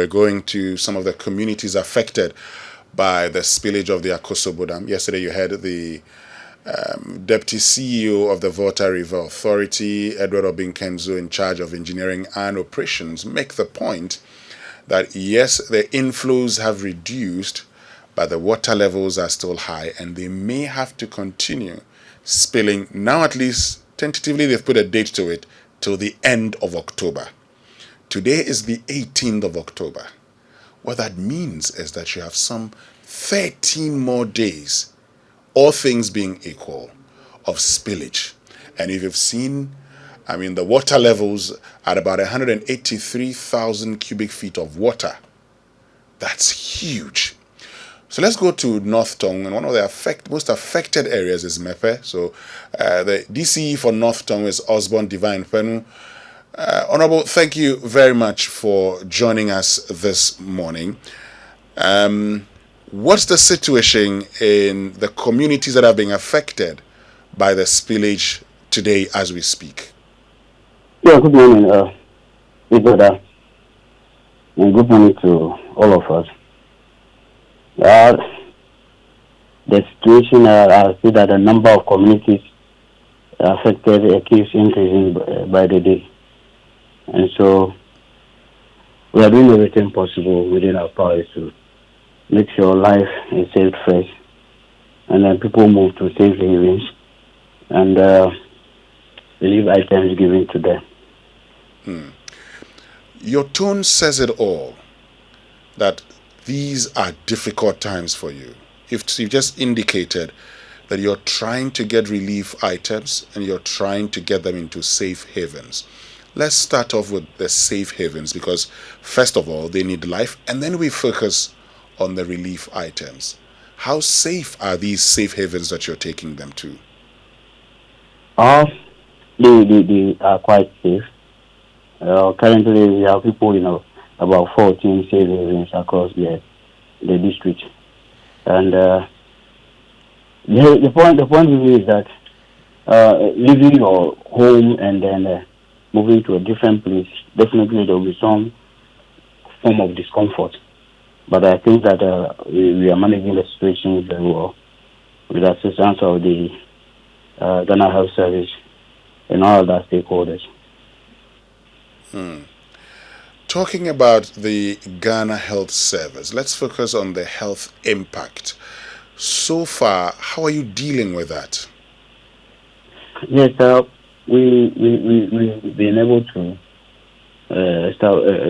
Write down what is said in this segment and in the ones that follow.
We're going to some of the communities affected by the spillage of the Akosombo Dam. Yesterday you heard the Deputy CEO of the Volta River Authority, Edward Obinkenzo, in charge of engineering and operations, make the point that yes, the inflows have reduced, but the water levels are still high and they may have to continue spilling. Now at least, tentatively, they've put a date to it till the end of October. Today is the 18th of October. What that means is that you have some 13 more days, all things being equal, of spillage. And if you've seen, the water levels at about 183,000 cubic feet of water. That's huge. So let's go to North Tongu, and one of the most affected areas is Mepe. So the DCE for North Tongu is Osborn Fenu. Honorable, thank you very much for joining us this morning. What's the situation in the communities that are being affected by the spillage today as we speak? Yeah, good morning, big brother, and good morning to all of us. The situation, I see that the number of communities affected keeps increasing by the day. And so we are doing everything possible within our powers to make sure life is saved first, and then people move to safe havens and relief items given to them. Your tone says it all, that these are difficult times for you. You've just indicated that you're trying to get relief items and you're trying to get them into safe havens. Let's start off with the safe havens, because first of all, they need life, and then we focus on the relief items. How safe are these safe havens that you're taking them to? They are quite safe. Currently, we have people, about 14 safe havens across the district. And the point really is that leaving your home and then moving to a different place, definitely there will be some form of discomfort. But I think that we are managing the situation very well with the assistance of the Ghana Health Service and all other stakeholders. Talking about the Ghana Health Service, let's focus on the health impact. So far, how are you dealing with that? Yes, we've been able to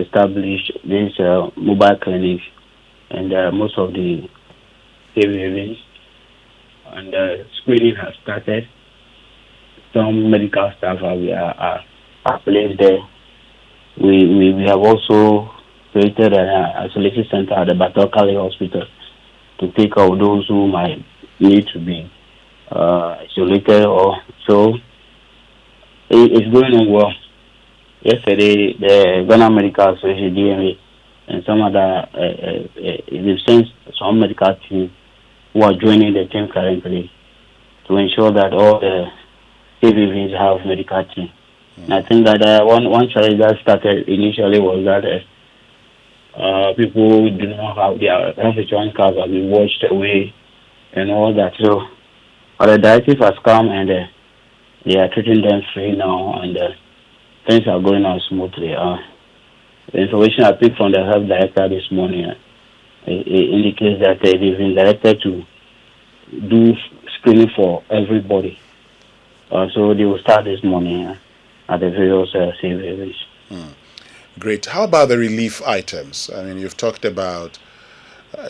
establish these mobile clinics and most of the safe havens, and screening has started. Some medical staff are placed there. We have also created an isolation center at the Batokali Hospital to take out those who might need to be isolated or so. It's going on well. Yesterday, the Ghana Medical Association, DMA, and some other, they've sent some medical team who are joining the team currently to ensure that all the safe havens have medical team. And I think that one challenge that started initially was that people do not have their health insurance cards have been washed away and all that. So, the directive has come and they are treating them free now, and things are going on smoothly. The information I picked from the health director this morning it indicates that they've been directed to do screening for everybody. So they will start this morning at the various safe havens. Great. How about the relief items? You've talked about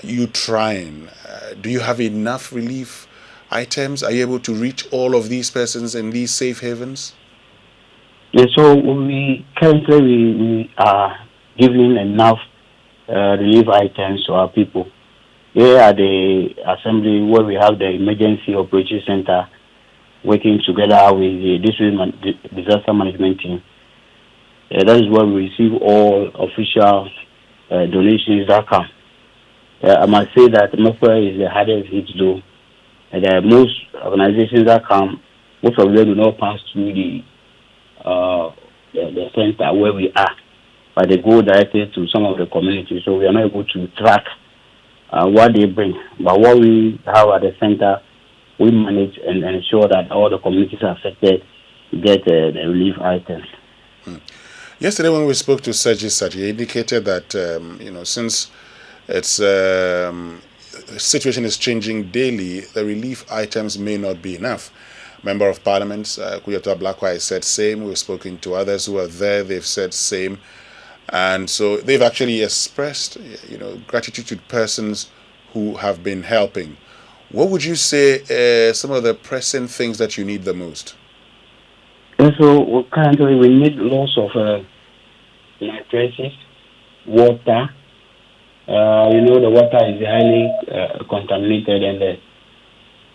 you trying. Do you have enough relief items? Are you able to reach all of these persons in these safe havens? Yeah, so we currently are giving enough relief items to our people. Here at the assembly, where we have the emergency operation center working together with the district disaster management team. That is where we receive all official donations that come. I must say that McKorley is the hardest hit though. Most organizations that come, most of them do not pass through the center where we are. but they go directly to some of the communities, so we are not able to track what they bring. But what we have at the center, we manage and ensure that all the communities affected get the relief items. Yesterday, when we spoke to Sergi Sati, he indicated that since its situation is changing daily, the relief items may not be enough. Member of Parliament, Kuyata Blackwise, said same. We've spoken to others who are there; they've said same, and so they've actually expressed, gratitude to persons who have been helping. What would you say some of the pressing things that you need the most? And so currently we need lots of mattresses, water. The water is highly contaminated, and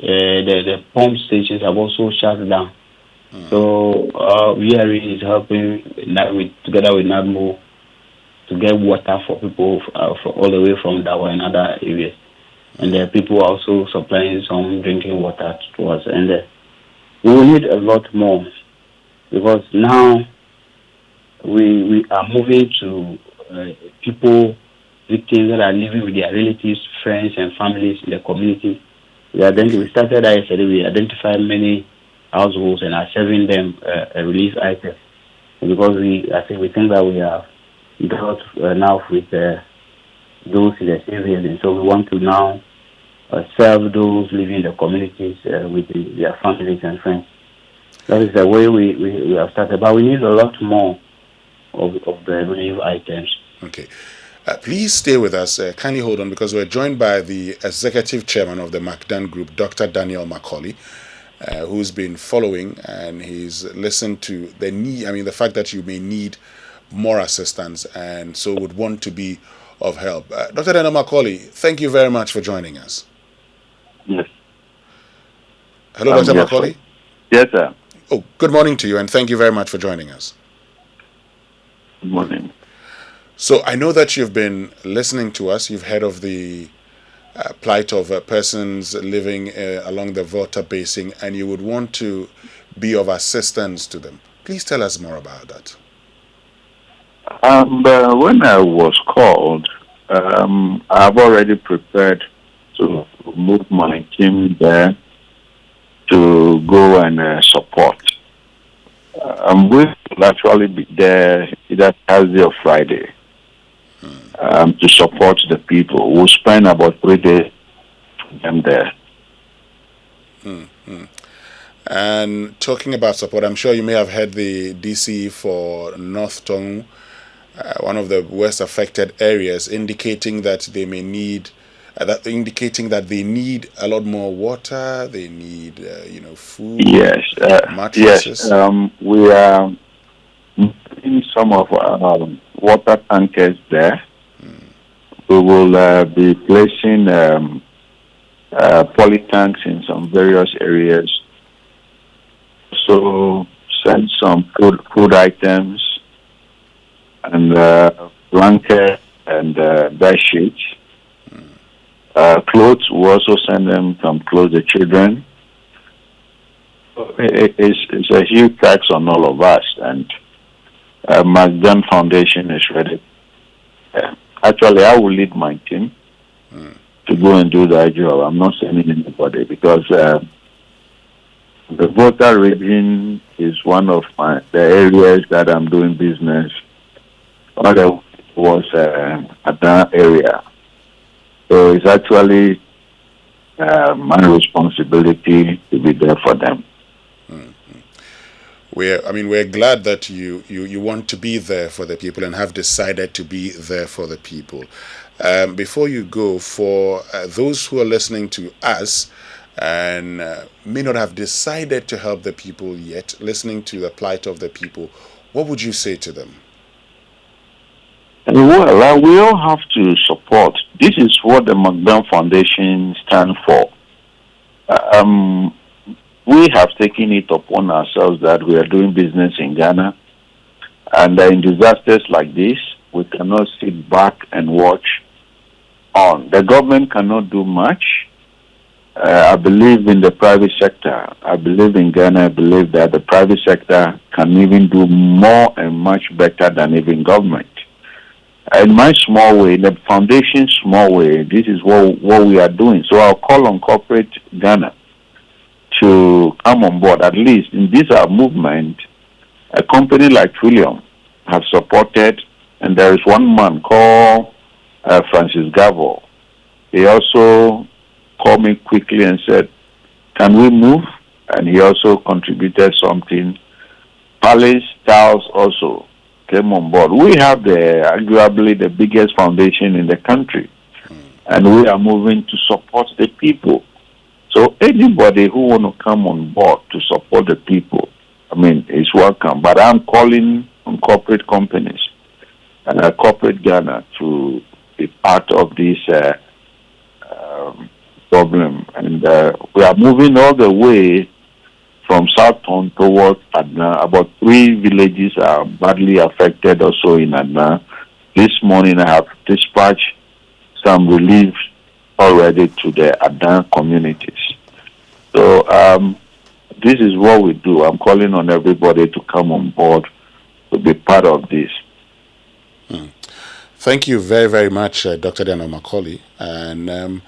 the pump stations have also shut down. So VRE is helping together with NADMO to get water for people all the way from Dawa and other areas. And people are also supplying some drinking water to us. And we will need a lot more, because now we are moving to people, victims that are living with their relatives, friends, and families in the community. We started that yesterday. We identified many households and are serving them a relief item, because we think that we are dealt enough with those in the areas, and so we want to now serve those living in the communities with their families and friends. That is the way we have started, but we need a lot more of the relief items. Okay. Please stay with us. Kindly hold on, because we're joined by the executive chairman of the McDan Group, Dr. Daniel McKorley, who's been following, and he's listened to the need. The fact that you may need more assistance, and so would want to be of help. Dr. Daniel McKorley, thank you very much for joining us. Yes. Hello, Dr. Yes, McKorley. Yes, sir. Oh, good morning to you, and thank you very much for joining us. Good morning. So I know that you've been listening to us. You've heard of the plight of persons living along the Volta Basin, and you would want to be of assistance to them. Please tell us more about that. When I was called, I've already prepared to move my team there to go and support. We will actually be there either Thursday or Friday to support the people. We'll spend about 3 days with them there. And talking about support, I'm sure you may have heard the DCE for North Tongu, one of the worst affected areas, indicating that they may need, they need a lot more water. They need, food. Yes, mattresses. Yes. We are putting some of our water tankers there. We will be placing poly tanks in some various areas. So send some food items and blanket and bed sheets. Clothes, we also send them some clothes to children. It's a huge tax on all of us, and McDan Foundation is ready. Actually, I will lead my team to go and do that job. I'm not sending anybody, because the Volta region is one of the areas that I'm doing business. Other was McDan area. So it's actually my responsibility to be there for them. We're glad that you want to be there for the people and have decided to be there for the people. Before you go, for those who are listening to us and may not have decided to help the people yet, listening to the plight of the people, what would you say to them? Well, we all have to support. This is what the McDan Foundation stands for. We have taken it upon ourselves that we are doing business in Ghana, and in disasters like this, we cannot sit back and watch on. The government cannot do much. I believe in the private sector. I believe in Ghana. I believe that the private sector can even do more and much better than even government. In my small way, the foundation small way, this is what we are doing. So I'll call on corporate Ghana to come on board. At least in this movement, a company like Trillium have supported, and there is one man called Francis Gavo. He also called me quickly and said, can we move? And he also contributed something. Palace Tiles also came on board. We have arguably the biggest foundation in the country, and we are moving to support the people. So anybody who want to come on board to support the people, I mean, is welcome. But I'm calling on corporate companies and corporate Ghana to be part of this problem. And we are moving all the way from South Town towards Adna. About 3 villages are badly affected also in Adna. This morning I have dispatched some relief already to the Adna communities. So this is what we do. I'm calling on everybody to come on board to be part of this. Thank you very, very much, Dr. Daniel McKorley. And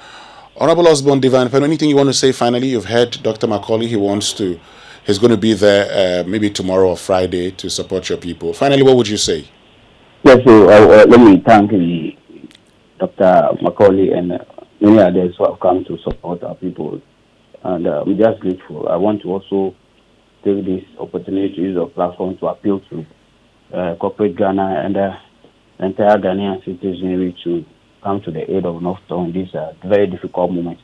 Honorable Osborn Divine, anything you want to say finally? You've heard Dr. McKorley. He's going to be there maybe tomorrow or Friday to support your people. Finally, what would you say? Yes, so let me thank Dr. McKorley and many others who have come to support our people. And we're just grateful. I want to also take this opportunity to use the platform to appeal to corporate Ghana and the entire Ghanaian citizenry to come to the aid of North Town. These are very difficult moments.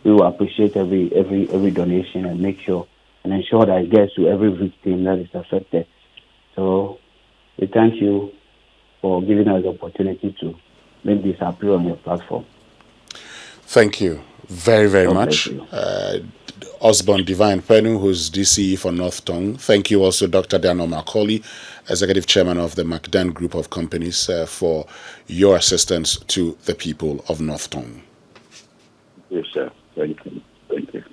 We will appreciate every donation and make sure and ensure that it gets to every victim that is affected. So we thank you for giving us the opportunity to make this appeal on your platform. Thank you very, very much. Osborn Fenu, who's DCE for North Tongue. Thank you also, Dr. Daniel McKorley, Executive Chairman of the McDan Group of Companies, for your assistance to the people of North Tongue. Yes, sir. Thank you. Thank you.